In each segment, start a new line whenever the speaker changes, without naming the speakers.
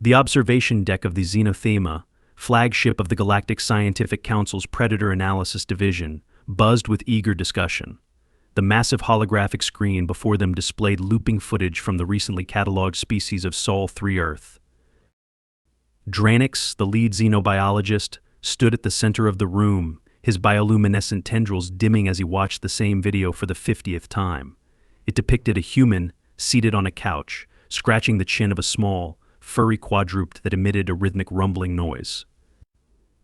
The observation deck of the Xenothema, flagship of the Galactic Scientific Council's Predator Analysis Division, buzzed with eager discussion. The massive holographic screen before them displayed looping footage from the recently catalogued species of Sol-3 Earth. Dranix, the lead xenobiologist, stood at the center of the room, his bioluminescent tendrils dimming as he watched the same video for the 50th time. It depicted a human seated on a couch, scratching the chin of a small, furry quadruped that emitted a rhythmic rumbling noise.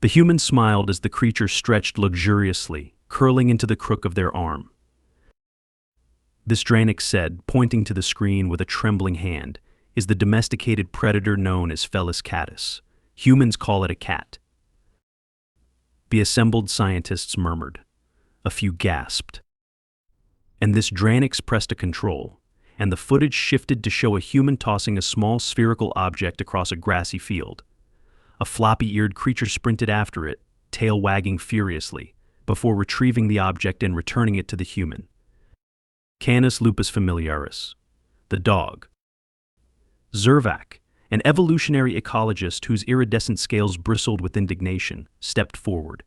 The human smiled as the creature stretched luxuriously, curling into the crook of their arm. This, Dranix said, pointing to the screen with a trembling hand, is the domesticated predator known as Felis catus. Humans call it a cat. The assembled scientists murmured. A few gasped. And this Dranix pressed a control, and the footage shifted to show a human tossing a small spherical object across a grassy field. A floppy-eared creature sprinted after it, tail wagging furiously, before retrieving the object and returning it to the human. Canis lupus familiaris, the dog. Zervac, an evolutionary ecologist whose iridescent scales bristled with indignation, stepped forward.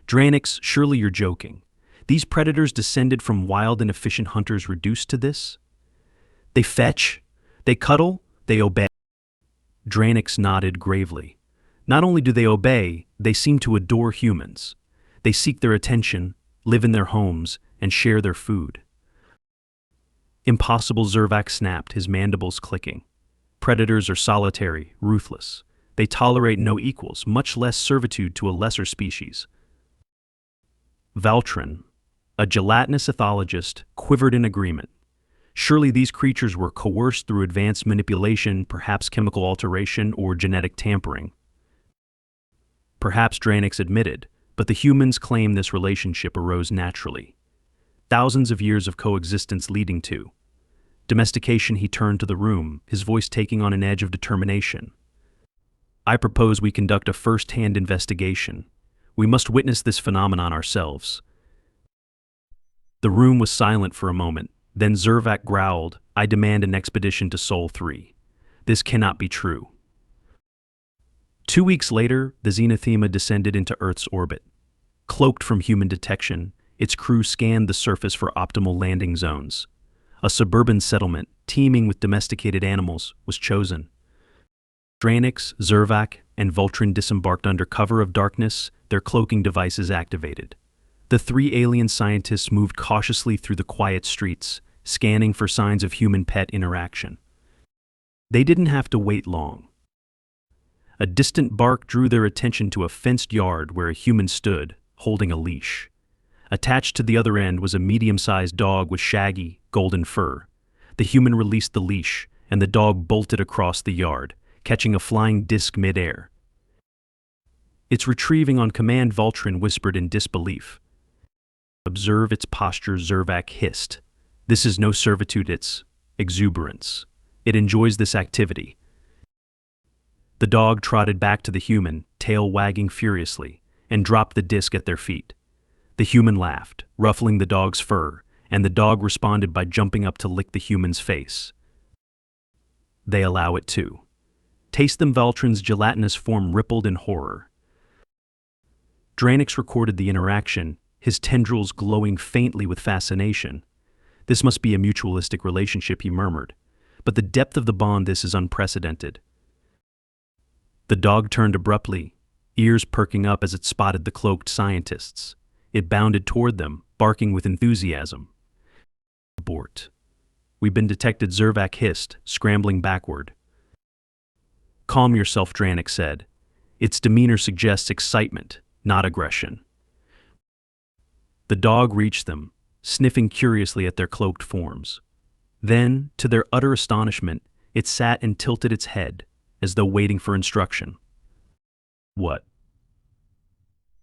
Dranix, surely you're joking. These predators descended from wild and efficient hunters reduced to this? They fetch, they cuddle, they obey. Dranix nodded gravely. Not only do they obey, they seem to adore humans. They seek their attention, live in their homes, and share their food. Impossible, Zervac snapped, his mandibles clicking. Predators are solitary, ruthless. They tolerate no equals, much less servitude to a lesser species. Valtrin, a gelatinous ethologist, quivered in agreement. Surely these creatures were coerced through advanced manipulation, perhaps chemical alteration or genetic tampering. Perhaps, Dranix admitted, but the humans claim this relationship arose naturally. Thousands of years of coexistence leading to domestication. He turned to the room, his voice taking on an edge of determination. I propose we conduct a first-hand investigation. We must witness this phenomenon ourselves. The room was silent for a moment. Then Zervac growled, I demand an expedition to Sol-3. This cannot be true. 2 weeks later, the Xenothema descended into Earth's orbit. Cloaked from human detection, its crew scanned the surface for optimal landing zones. A suburban settlement, teeming with domesticated animals, was chosen. Dranix, Zervac, and Voltrin disembarked under cover of darkness, their cloaking devices activated. The three alien scientists moved cautiously through the quiet streets, scanning for signs of human-pet interaction. They didn't have to wait long. A distant bark drew their attention to a fenced yard where a human stood, holding a leash. Attached to the other end was a medium-sized dog with shaggy, golden fur. The human released the leash, and the dog bolted across the yard, catching a flying disc mid-air. It's retrieving on command, Voltrin whispered in disbelief. Observe its posture, Zervac hissed. This is no servitude, it's exuberance. It enjoys this activity. The dog trotted back to the human, tail wagging furiously, and dropped the disc at their feet. The human laughed, ruffling the dog's fur, and the dog responded by jumping up to lick the human's face. They allow it too. Taste them, Voltrin's gelatinous form rippled in horror. Dranix recorded the interaction, his tendrils glowing faintly with fascination. This must be a mutualistic relationship, he murmured, but the depth of the bond, this is unprecedented. The dog turned abruptly, ears perking up as it spotted the cloaked scientists. It bounded toward them, barking with enthusiasm. Abort. We've been detected, Zervac hissed, scrambling backward. Calm yourself, Dranix said. Its demeanor suggests excitement, not aggression. The dog reached them, sniffing curiously at their cloaked forms. Then, to their utter astonishment, it sat and tilted its head, as though waiting for instruction. What?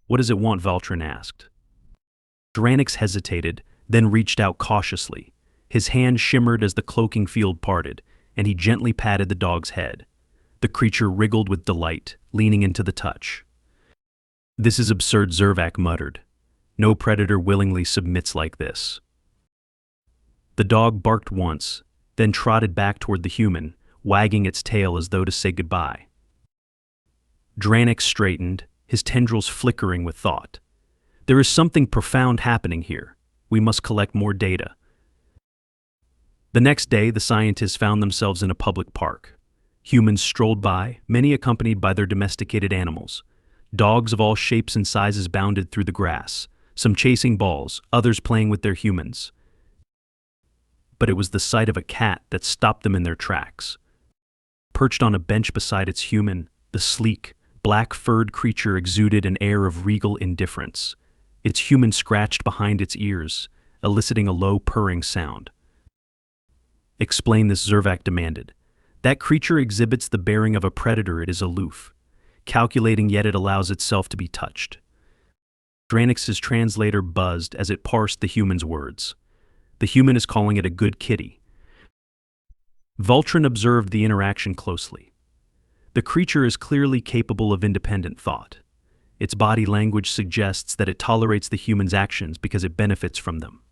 What does it want? Voltrin asked. Dranix hesitated, then reached out cautiously. His hand shimmered as the cloaking field parted, and he gently patted the dog's head. The creature wriggled with delight, leaning into the touch. This is absurd, Zervac muttered. No predator willingly submits like this. The dog barked once, then trotted back toward the human, wagging its tail as though to say goodbye. Dranix straightened, his tendrils flickering with thought. There is something profound happening here. We must collect more data. The next day, the scientists found themselves in a public park. Humans strolled by, many accompanied by their domesticated animals. Dogs of all shapes and sizes bounded through the grass, some chasing balls, others playing with their humans. But it was the sight of a cat that stopped them in their tracks. Perched on a bench beside its human, the sleek, black-furred creature exuded an air of regal indifference. Its human scratched behind its ears, eliciting a low purring sound. "Explain this," Zervac demanded. "That creature exhibits the bearing of a predator. It is aloof, calculating, yet it allows itself to be touched." Dranix's translator buzzed as it parsed the human's words. "The human is calling it a good kitty." Voltron observed the interaction closely. The creature is clearly capable of independent thought. Its body language suggests that it tolerates the human's actions because it benefits from them.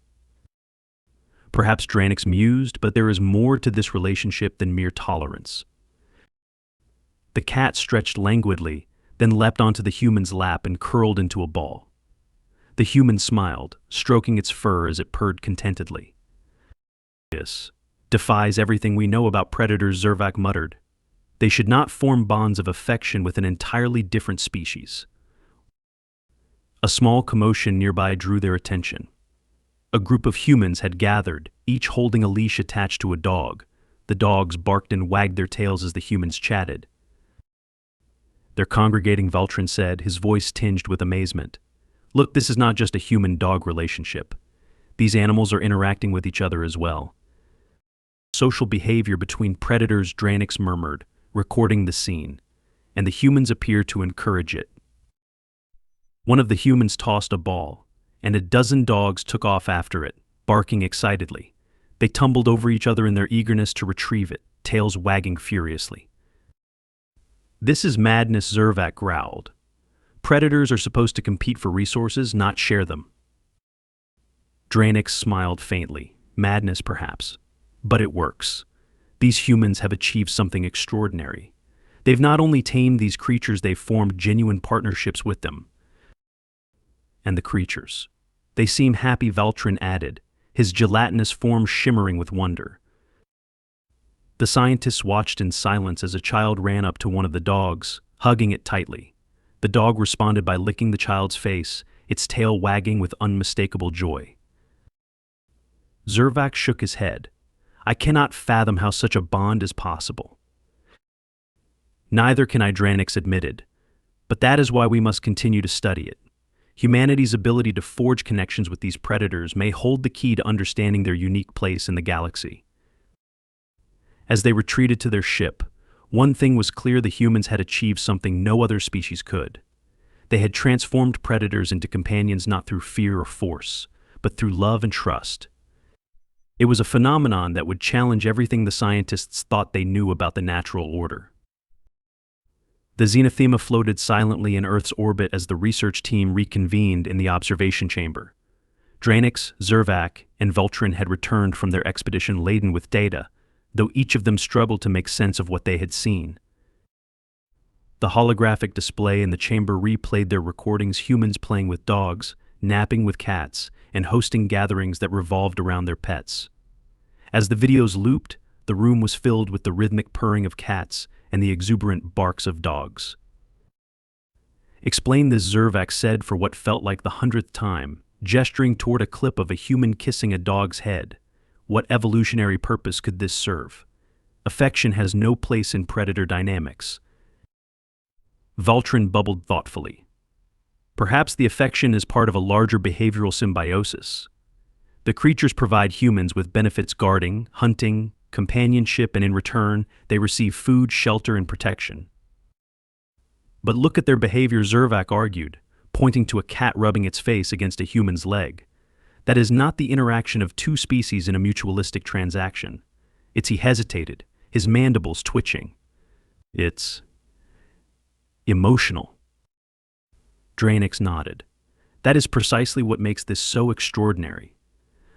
Perhaps Dranix mused, but there is more to this relationship than mere tolerance. The cat stretched languidly, then leapt onto the human's lap and curled into a ball. The human smiled, stroking its fur as it purred contentedly. "This defies everything we know about predators," Zervac muttered. "They should not form bonds of affection with an entirely different species." A small commotion nearby drew their attention. A group of humans had gathered, each holding a leash attached to a dog. The dogs barked and wagged their tails as the humans chatted. "They're congregating," Voltron said, his voice tinged with amazement. "Look, this is not just a human-dog relationship. These animals are interacting with each other as well." "Social behavior between predators," Dranix murmured, recording the scene, "and the humans appear to encourage it." One of the humans tossed a ball, and a dozen dogs took off after it, barking excitedly. They tumbled over each other in their eagerness to retrieve it, tails wagging furiously. "This is madness," Zervac growled. "Predators are supposed to compete for resources, not share them." Dranix smiled faintly. "Madness, perhaps. But it works. These humans have achieved something extraordinary. They've not only tamed these creatures, they've formed genuine partnerships with them." "And the creatures. They seem happy," Voltron added, his gelatinous form shimmering with wonder. The scientists watched in silence as a child ran up to one of the dogs, hugging it tightly. The dog responded by licking the child's face, its tail wagging with unmistakable joy. Zervac shook his head. "I cannot fathom how such a bond is possible." "Neither can I," Dranix admitted. "But that is why we must continue to study it. Humanity's ability to forge connections with these predators may hold the key to understanding their unique place in the galaxy." As they retreated to their ship, one thing was clear: the humans had achieved something no other species could. They had transformed predators into companions not through fear or force, but through love and trust. It was a phenomenon that would challenge everything the scientists thought they knew about the natural order. The Xenothema floated silently in Earth's orbit as the research team reconvened in the observation chamber. Dranix, Zervac, and Voltron had returned from their expedition laden with data, though each of them struggled to make sense of what they had seen. The holographic display in the chamber replayed their recordings: humans playing with dogs, napping with cats, and hosting gatherings that revolved around their pets. As the videos looped, the room was filled with the rhythmic purring of cats and the exuberant barks of dogs. "Explain this," Zervac said for what felt like the 100th time, gesturing toward a clip of a human kissing a dog's head. "What evolutionary purpose could this serve? Affection has no place in predator dynamics." Voltron bubbled thoughtfully. "Perhaps the affection is part of a larger behavioral symbiosis. The creatures provide humans with benefits: guarding, hunting, companionship, and in return, they receive food, shelter, and protection." "But look at their behavior," Zervac argued, pointing to a cat rubbing its face against a human's leg. "That is not the interaction of two species in a mutualistic transaction. He hesitated, his mandibles twitching. "It's emotional." Dranix nodded. "That is precisely what makes this so extraordinary.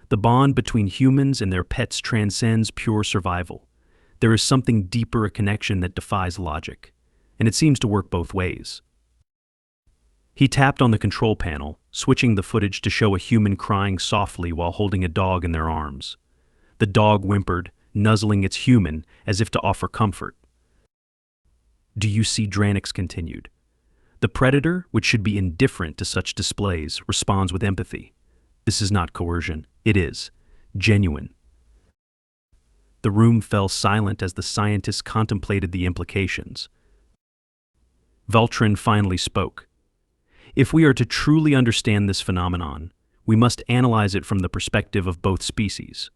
The bond between humans and their pets transcends pure survival. There is something deeper, a connection that defies logic. and it seems to work both ways. He tapped on the control panel, switching the footage to show a human crying softly while holding a dog in their arms. The dog whimpered, nuzzling its human as if to offer comfort. "Do you see?" Dranix continued. "The predator, which should be indifferent to such displays, responds with empathy. This is not coercion. It is genuine." The room fell silent as the scientists contemplated the implications. Voltron finally spoke. "If we are to truly understand this phenomenon, we must analyze it from the perspective of both species.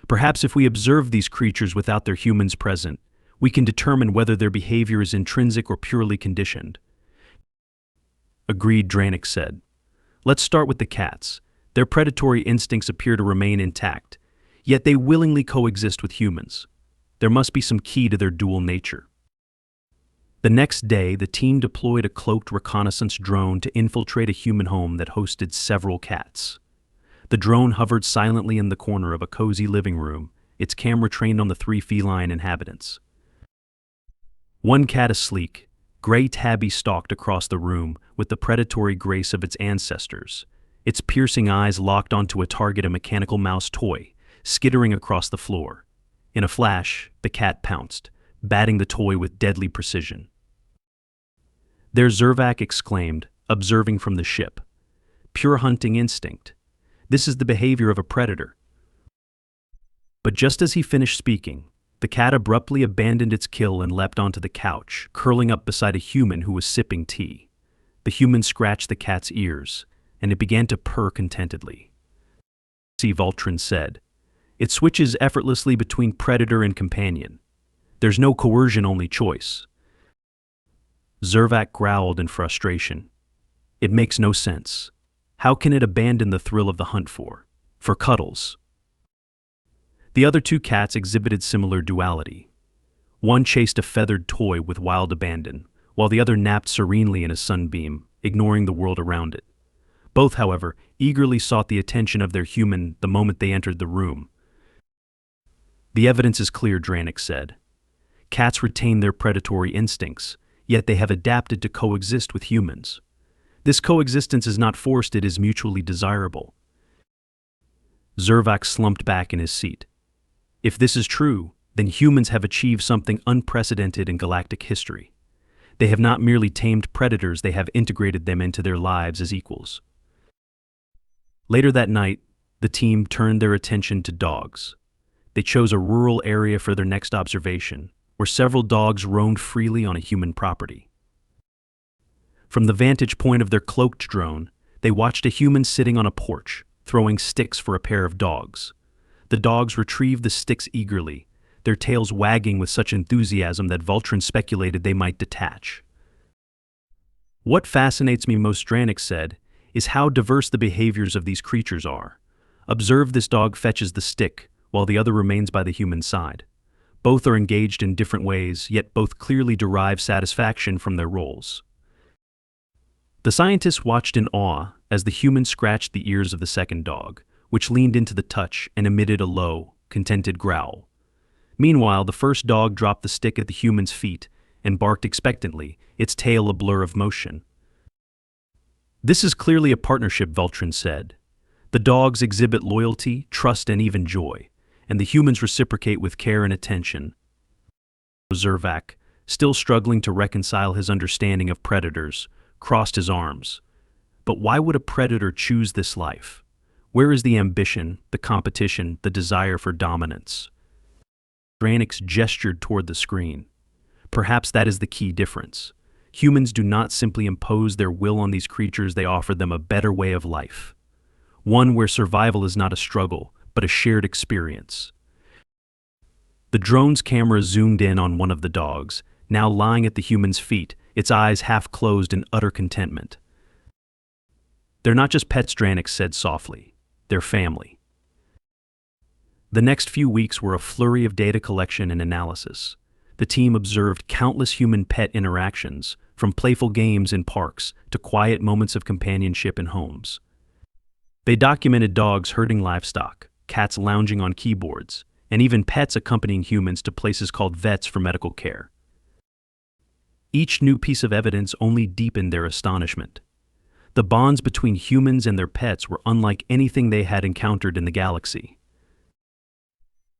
Perhaps if we observe these creatures without their humans present, we can determine whether their behavior is intrinsic or purely conditioned." "Agreed," Dranix said. "Let's start with the cats. Their predatory instincts appear to remain intact, yet they willingly coexist with humans. There must be some key to their dual nature." The next day, the team deployed a cloaked reconnaissance drone to infiltrate a human home that hosted several cats. The drone hovered silently in the corner of a cozy living room, its camera trained on the 3 feline inhabitants. One cat, a sleek, gray tabby, stalked across the room with the predatory grace of its ancestors, its piercing eyes locked onto a target, a mechanical mouse toy, skittering across the floor. In a flash, the cat pounced, batting the toy with deadly precision. "There's Zervac," exclaimed, observing from the ship. "Pure hunting instinct. This is the behavior of a predator." But just as he finished speaking, the cat abruptly abandoned its kill and leapt onto the couch, curling up beside a human who was sipping tea. The human scratched the cat's ears, and it began to purr contentedly. "See," Voltron said. "It switches effortlessly between predator and companion. There's no coercion, only choice." Zervac growled in frustration. "It makes no sense. How can it abandon the thrill of the hunt for cuddles?" The other 2 cats exhibited similar duality. One chased a feathered toy with wild abandon, while the other napped serenely in a sunbeam, ignoring the world around it. Both, however, eagerly sought the attention of their human the moment they entered the room. "The evidence is clear," Dranix said. "Cats retain their predatory instincts, yet they have adapted to coexist with humans. This coexistence is not forced, it is mutually desirable." Zervac slumped back in his seat. "If this is true, then humans have achieved something unprecedented in galactic history. They have not merely tamed predators, they have integrated them into their lives as equals." Later that night, the team turned their attention to dogs. They chose a rural area for their next observation, where several dogs roamed freely on a human property. From the vantage point of their cloaked drone, they watched a human sitting on a porch, throwing sticks for a pair of dogs. The dogs retrieved the sticks eagerly, their tails wagging with such enthusiasm that Voltron speculated they might detach. "What fascinates me most," Dranix said, "is how diverse the behaviors of these creatures are. Observe, this dog fetches the stick, while the other remains by the human side. Both are engaged in different ways, yet both clearly derive satisfaction from their roles." The scientists watched in awe as the human scratched the ears of the second dog, which leaned into the touch and emitted a low, contented growl. Meanwhile, the first dog dropped the stick at the human's feet and barked expectantly, its tail a blur of motion. "This is clearly a partnership," Voltron said. "The dogs exhibit loyalty, trust, and even joy, and the humans reciprocate with care and attention." Zervac, still struggling to reconcile his understanding of predators, crossed his arms. "But why would a predator choose this life? Where is the ambition, the competition, the desire for dominance?" Dranix gestured toward the screen. "Perhaps that is the key difference. Humans do not simply impose their will on these creatures, they offer them a better way of life. One where survival is not a struggle, but a shared experience." The drone's camera zoomed in on one of the dogs, now lying at the human's feet, its eyes half closed in utter contentment. "They're not just pets," Dranix said softly. "They're family." The next few weeks were a flurry of data collection and analysis. The team observed countless human-pet interactions, from playful games in parks to quiet moments of companionship in homes. They documented dogs herding livestock, cats lounging on keyboards, and even pets accompanying humans to places called vets for medical care. Each new piece of evidence only deepened their astonishment. The bonds between humans and their pets were unlike anything they had encountered in the galaxy.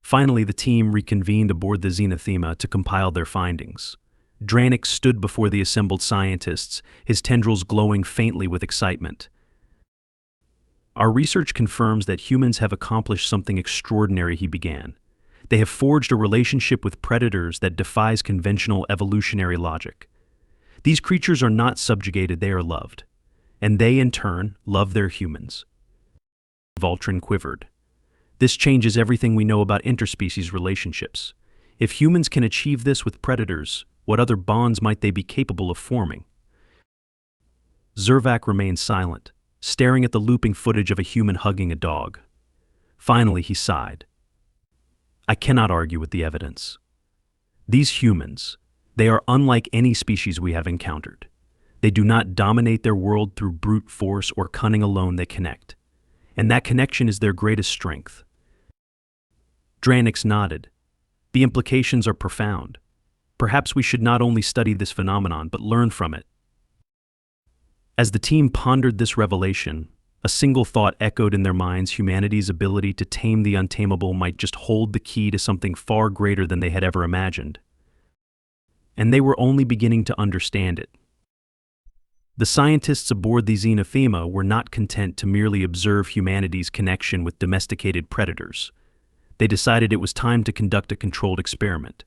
Finally, the team reconvened aboard the Zenithema to compile their findings. Dranik stood before the assembled scientists, his tendrils glowing faintly with excitement. "Our research confirms that humans have accomplished something extraordinary," he began. "They have forged a relationship with predators that defies conventional evolutionary logic. These creatures are not subjugated, they are loved. And they, in turn, love their humans." Voltron quivered. "This changes everything we know about interspecies relationships. If humans can achieve this with predators, what other bonds might they be capable of forming?" Zervac remained silent, staring at the looping footage of a human hugging a dog. Finally, he sighed. "I cannot argue with the evidence. These humans, they are unlike any species we have encountered. They do not dominate their world through brute force or cunning alone, they connect. And that connection is their greatest strength." Dranik nodded. "The implications are profound. Perhaps we should not only study this phenomenon, but learn from it." As the team pondered this revelation, a single thought echoed in their minds: humanity's ability to tame the untamable might just hold the key to something far greater than they had ever imagined. And they were only beginning to understand it. The scientists aboard the Zenithema were not content to merely observe humanity's connection with domesticated predators. They decided it was time to conduct a controlled experiment.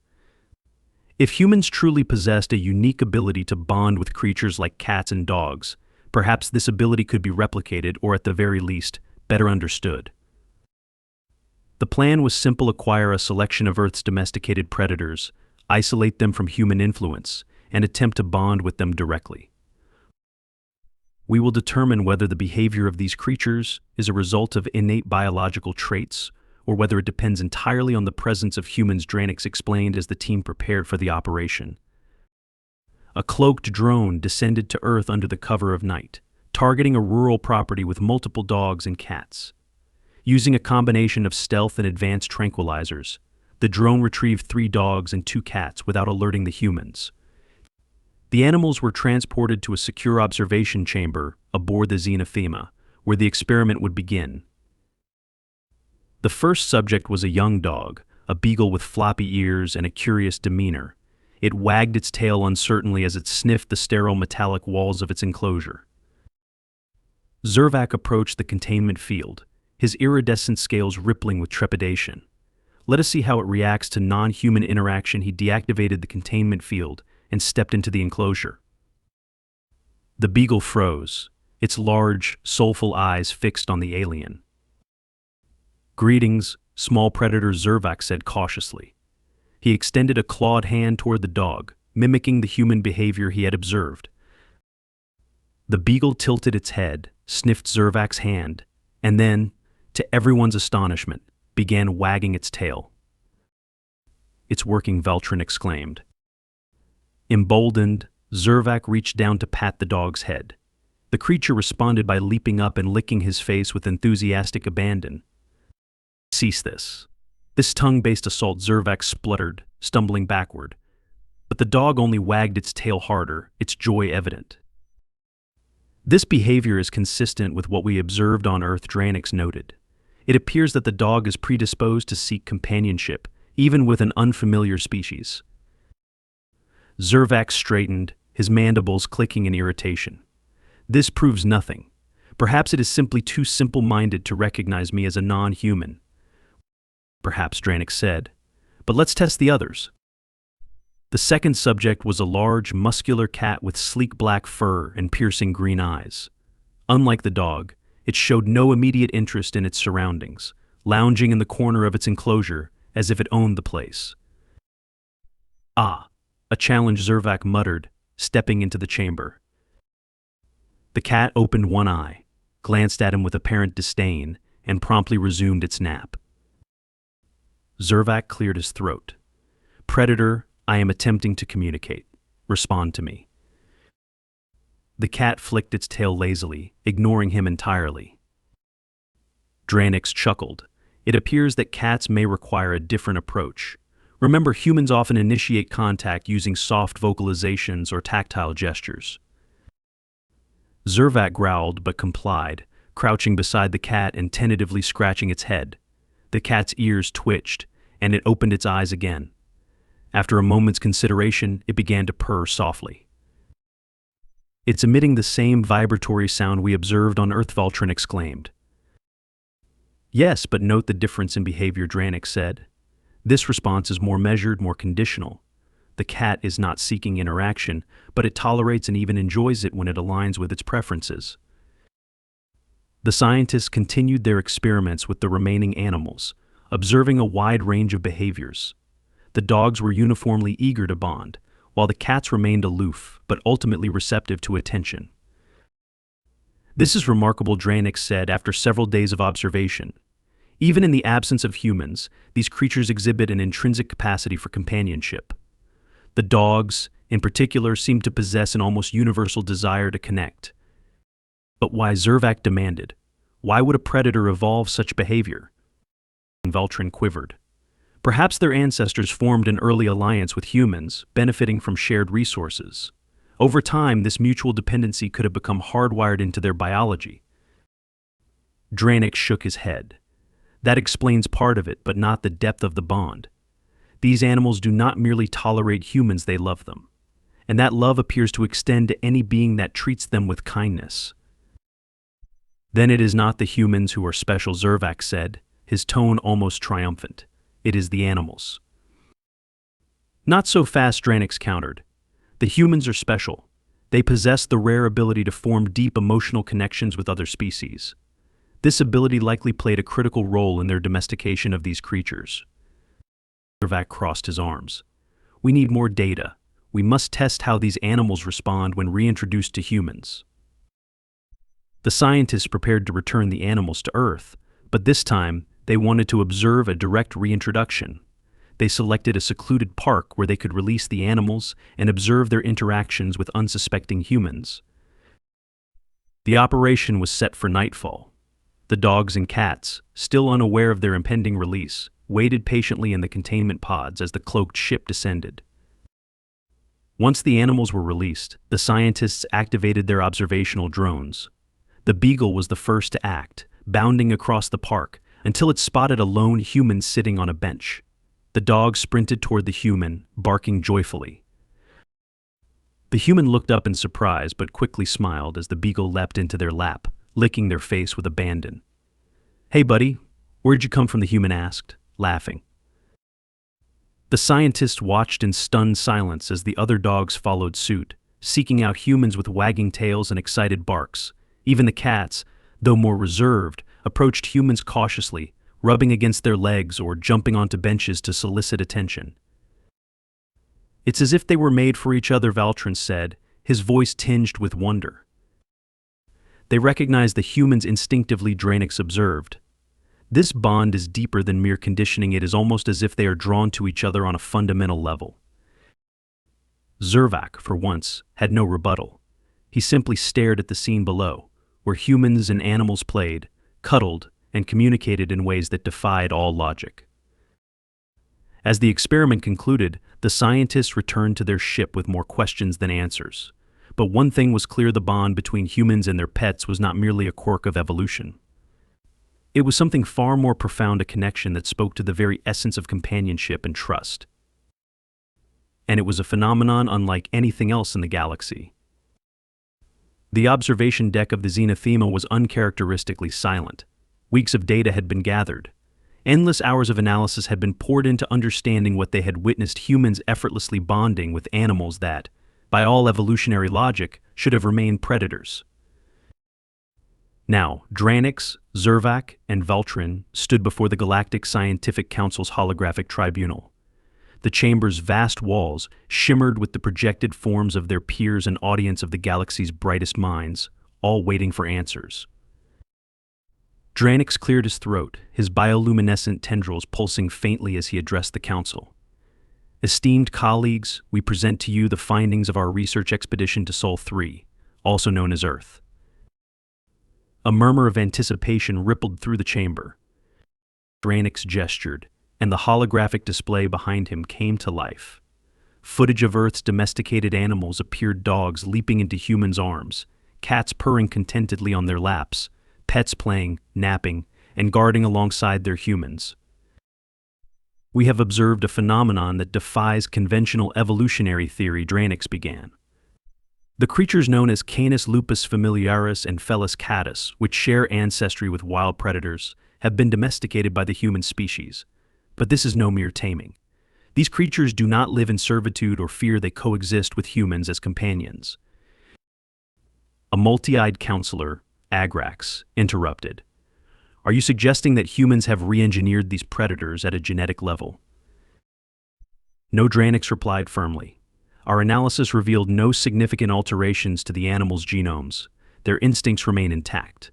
If humans truly possessed a unique ability to bond with creatures like cats and dogs, perhaps this ability could be replicated, or at the very least, better understood. The plan was simple: acquire a selection of Earth's domesticated predators, isolate them from human influence, and attempt to bond with them directly. We will determine whether the behavior of these creatures is a result of innate biological traits, or whether it depends entirely on the presence of humans, Dranik explained as the team prepared for the operation. A cloaked drone descended to Earth under the cover of night, targeting a rural property with multiple dogs and cats. Using a combination of stealth and advanced tranquilizers, the drone retrieved 3 dogs and 2 cats without alerting the humans. The animals were transported to a secure observation chamber aboard the Zenithema, where the experiment would begin. The first subject was a young dog, a beagle with floppy ears and a curious demeanor. It wagged its tail uncertainly as it sniffed the sterile metallic walls of its enclosure. Zervac approached the containment field, his iridescent scales rippling with trepidation. "Let us see how it reacts to non-human interaction." He deactivated the containment field and stepped into the enclosure. The beagle froze, its large, soulful eyes fixed on the alien. "Greetings, small predator," Zervac said cautiously. He extended a clawed hand toward the dog, mimicking the human behavior he had observed. The beagle tilted its head, sniffed Zervac's hand, and then, to everyone's astonishment, began wagging its tail. "It's working," Voltron exclaimed. Emboldened, Zervac reached down to pat the dog's head. The creature responded by leaping up and licking his face with enthusiastic abandon. "Cease this. This tongue-based assault," Zervac spluttered, stumbling backward. But the dog only wagged its tail harder, its joy evident. "This behavior is consistent with what we observed on Earth," Dranik noted. "It appears that the dog is predisposed to seek companionship, even with an unfamiliar species." Zervac straightened, his mandibles clicking in irritation. "This proves nothing. Perhaps it is simply too simple-minded to recognize me as a non-human." "Perhaps," Dranik said. "But let's test the others." The second subject was a large, muscular cat with sleek black fur and piercing green eyes. Unlike the dog, it showed no immediate interest in its surroundings, lounging in the corner of its enclosure as if it owned the place. "Ah," a challenge, Zervac muttered, stepping into the chamber. The cat opened one eye, glanced at him with apparent disdain, and promptly resumed its nap. Zervac cleared his throat. "Predator, I am attempting to communicate. Respond to me." The cat flicked its tail lazily, ignoring him entirely. Dranik chuckled. "It appears that cats may require a different approach. Remember, humans often initiate contact using soft vocalizations or tactile gestures. Zervac growled but complied, crouching beside the cat and tentatively scratching its head. The cat's ears twitched, and it opened its eyes again. After a moment's consideration, it began to purr softly. "It's emitting the same vibratory sound we observed on Earth," Voltron exclaimed. "Yes, but note the difference in behavior," Dranik said. "This response is more measured, more conditional. The cat is not seeking interaction, but it tolerates and even enjoys it when it aligns with its preferences." The scientists continued their experiments with the remaining animals, observing a wide range of behaviors. The dogs were uniformly eager to bond, while the cats remained aloof, but ultimately receptive to attention. "This is remarkable," Dranik said after several days of observation. "Even in the absence of humans, these creatures exhibit an intrinsic capacity for companionship. The dogs, in particular, seem to possess an almost universal desire to connect." "But why?" Zervac demanded. "Why would a predator evolve such behavior?" Voltron quivered. "Perhaps their ancestors formed an early alliance with humans, benefiting from shared resources. Over time, this mutual dependency could have become hardwired into their biology." Dranik shook his head. "That explains part of it, but not the depth of the bond. These animals do not merely tolerate humans, they love them. And that love appears to extend to any being that treats them with kindness." "Then it is not the humans who are special," Zervac said, his tone almost triumphant. "It is the animals." "Not so fast," Dranik countered. "The humans are special. They possess the rare ability to form deep emotional connections with other species. This ability likely played a critical role in their domestication of these creatures." Zervac crossed his arms. "We need more data. We must test how these animals respond when reintroduced to humans." The scientists prepared to return the animals to Earth, but this time they wanted to observe a direct reintroduction. They selected a secluded park where they could release the animals and observe their interactions with unsuspecting humans. The operation was set for nightfall. The dogs and cats, still unaware of their impending release, waited patiently in the containment pods as the cloaked ship descended. Once the animals were released, the scientists activated their observational drones. The beagle was the first to act, bounding across the park until it spotted a lone human sitting on a bench. The dog sprinted toward the human, barking joyfully. The human looked up in surprise but quickly smiled as the beagle leapt into their lap, licking their face with abandon. "Hey buddy, where'd you come from?" the human asked, laughing. The scientists watched in stunned silence as the other dogs followed suit, seeking out humans with wagging tails and excited barks. Even the cats, though more reserved, approached humans cautiously, rubbing against their legs or jumping onto benches to solicit attention. "It's as if they were made for each other," Voltron said, his voice tinged with wonder. They recognized the humans instinctively, Dranik observed. "This bond is deeper than mere conditioning. It is almost as if they are drawn to each other on a fundamental level." Zervac, for once, had no rebuttal. He simply stared at the scene below, where humans and animals played, cuddled, and communicated in ways that defied all logic. As the experiment concluded, the scientists returned to their ship with more questions than answers. But one thing was clear: the bond between humans and their pets was not merely a quirk of evolution. It was something far more profound, a connection that spoke to the very essence of companionship and trust. And it was a phenomenon unlike anything else in the galaxy. The observation deck of the Zenithema was uncharacteristically silent. Weeks of data had been gathered. Endless hours of analysis had been poured into understanding what they had witnessed: humans effortlessly bonding with animals that, by all evolutionary logic, should have remained predators. Now, Dranik, Zervac, and Voltron stood before the Galactic Scientific Council's holographic tribunal. The chamber's vast walls shimmered with the projected forms of their peers, an audience of the galaxy's brightest minds, all waiting for answers. Dranik cleared his throat, his bioluminescent tendrils pulsing faintly as he addressed the council. "Esteemed colleagues, we present to you the findings of our research expedition to Sol 3, also known as Earth." A murmur of anticipation rippled through the chamber. Dranik gestured, and the holographic display behind him came to life. Footage of Earth's domesticated animals appeared: dogs leaping into humans' arms, cats purring contentedly on their laps, pets playing, napping, and guarding alongside their humans. We have observed a phenomenon that defies conventional evolutionary theory, Dranix began. The creatures known as Canis lupus familiaris and Felis catus, which share ancestry with wild predators, have been domesticated by the human species. But this is no mere taming. These creatures do not live in servitude or fear; they coexist with humans as companions. A multi-eyed counselor, Agrax, interrupted. Are you suggesting that humans have re-engineered these predators at a genetic level? No, Dranix replied firmly. Our analysis revealed no significant alterations to the animals' genomes. Their instincts remain intact.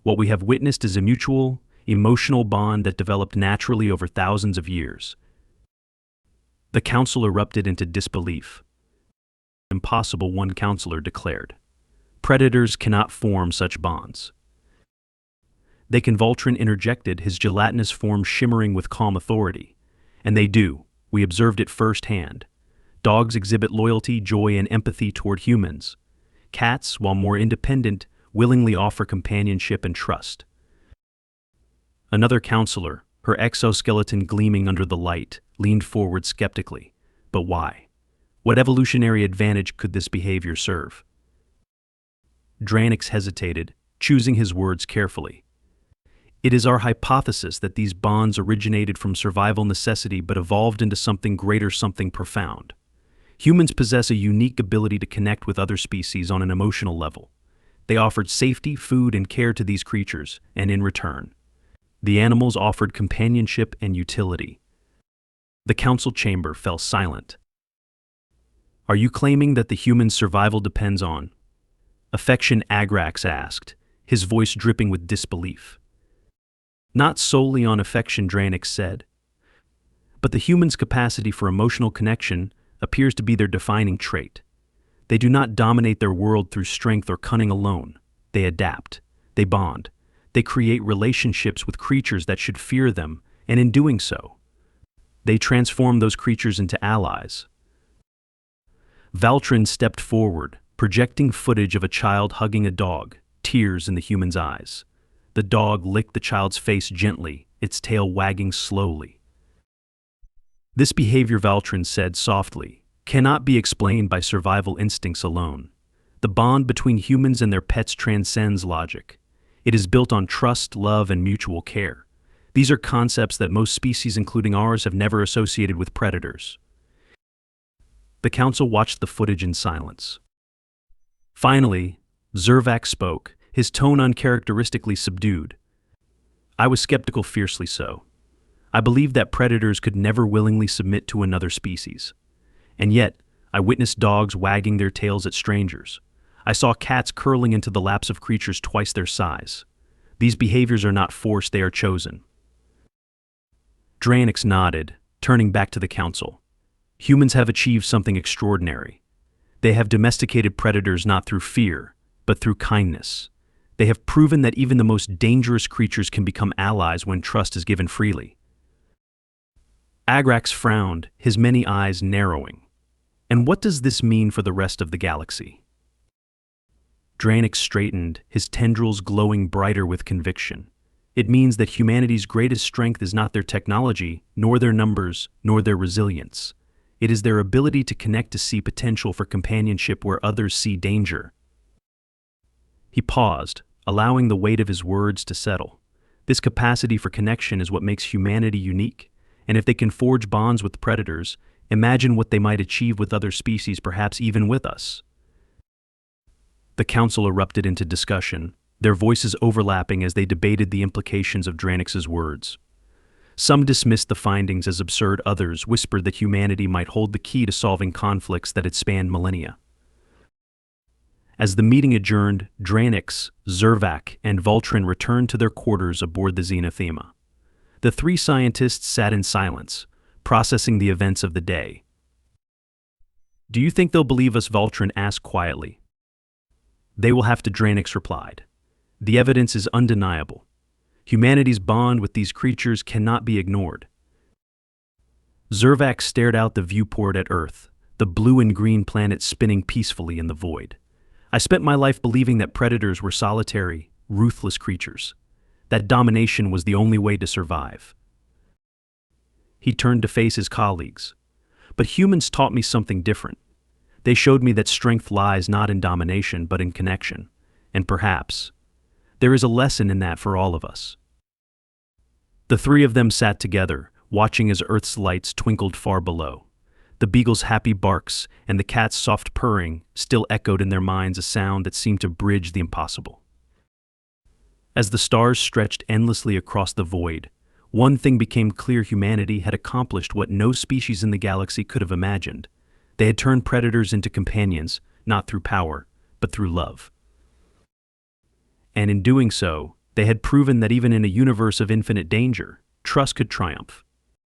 What we have witnessed is a mutual, emotional bond that developed naturally over thousands of years. The council erupted into disbelief. Impossible, one counselor declared. Predators cannot form such bonds. They can, Voltron interjected, his gelatinous form shimmering with calm authority. And they do. We observed it firsthand. Dogs exhibit loyalty, joy, and empathy toward humans. Cats, while more independent, willingly offer companionship and trust. Another counselor, her exoskeleton gleaming under the light, leaned forward skeptically. But why? What evolutionary advantage could this behavior serve? Dranix hesitated, choosing his words carefully. It is our hypothesis that these bonds originated from survival necessity but evolved into something greater, something profound. Humans possess a unique ability to connect with other species on an emotional level. They offered safety, food, and care to these creatures, and in return, the animals offered companionship and utility. The council chamber fell silent. Are you claiming that the human survival depends on affection? Agrax asked, his voice dripping with disbelief. Not solely on affection, Dranix said. But the human's capacity for emotional connection appears to be their defining trait. They do not dominate their world through strength or cunning alone. They adapt. They bond. They create relationships with creatures that should fear them, and in doing so, they transform those creatures into allies. Voltron stepped forward, projecting footage of a child hugging a dog, tears in the human's eyes. The dog licked the child's face gently, its tail wagging slowly. This behavior, Voltron said softly, cannot be explained by survival instincts alone. The bond between humans and their pets transcends logic. It is built on trust, love, and mutual care. These are concepts that most species, including ours, have never associated with predators. The council watched the footage in silence. Finally, Zervac spoke, his tone uncharacteristically subdued. I was skeptical, fiercely so. I believed that predators could never willingly submit to another species. And yet, I witnessed dogs wagging their tails at strangers. I saw cats curling into the laps of creatures twice their size. These behaviors are not forced, they are chosen. Dranix nodded, turning back to the council. Humans have achieved something extraordinary. They have domesticated predators not through fear, but through kindness. They have proven that even the most dangerous creatures can become allies when trust is given freely. Agrax frowned, his many eyes narrowing. And what does this mean for the rest of the galaxy? Dranix straightened, his tendrils glowing brighter with conviction. It means that humanity's greatest strength is not their technology, nor their numbers, nor their resilience. It is their ability to connect, to see potential for companionship where others see danger. He paused, allowing the weight of his words to settle. This capacity for connection is what makes humanity unique, and if they can forge bonds with predators, imagine what they might achieve with other species, perhaps even with us. The council erupted into discussion, their voices overlapping as they debated the implications of Dranix's words. Some dismissed the findings as absurd, others whispered that humanity might hold the key to solving conflicts that had spanned millennia. As the meeting adjourned, Dranix, Zervac, and Voltron returned to their quarters aboard the Xenothema. The three scientists sat in silence, processing the events of the day. Do you think they'll believe us? Voltron asked quietly. They will have to, Dranix replied. The evidence is undeniable. Humanity's bond with these creatures cannot be ignored. Zervac stared out the viewport at Earth, the blue and green planet spinning peacefully in the void. I spent my life believing that predators were solitary, ruthless creatures, that domination was the only way to survive. He turned to face his colleagues. But humans taught me something different. They showed me that strength lies not in domination but in connection, and perhaps there is a lesson in that for all of us. The three of them sat together, watching as Earth's lights twinkled far below. The beagle's happy barks and the cat's soft purring still echoed in their minds a sound that seemed to bridge the impossible. As the stars stretched endlessly across the void, one thing became clear: humanity had accomplished what no species in the galaxy could have imagined. They had turned predators into companions, not through power, but through love. And in doing so, they had proven that even in a universe of infinite danger, trust could triumph.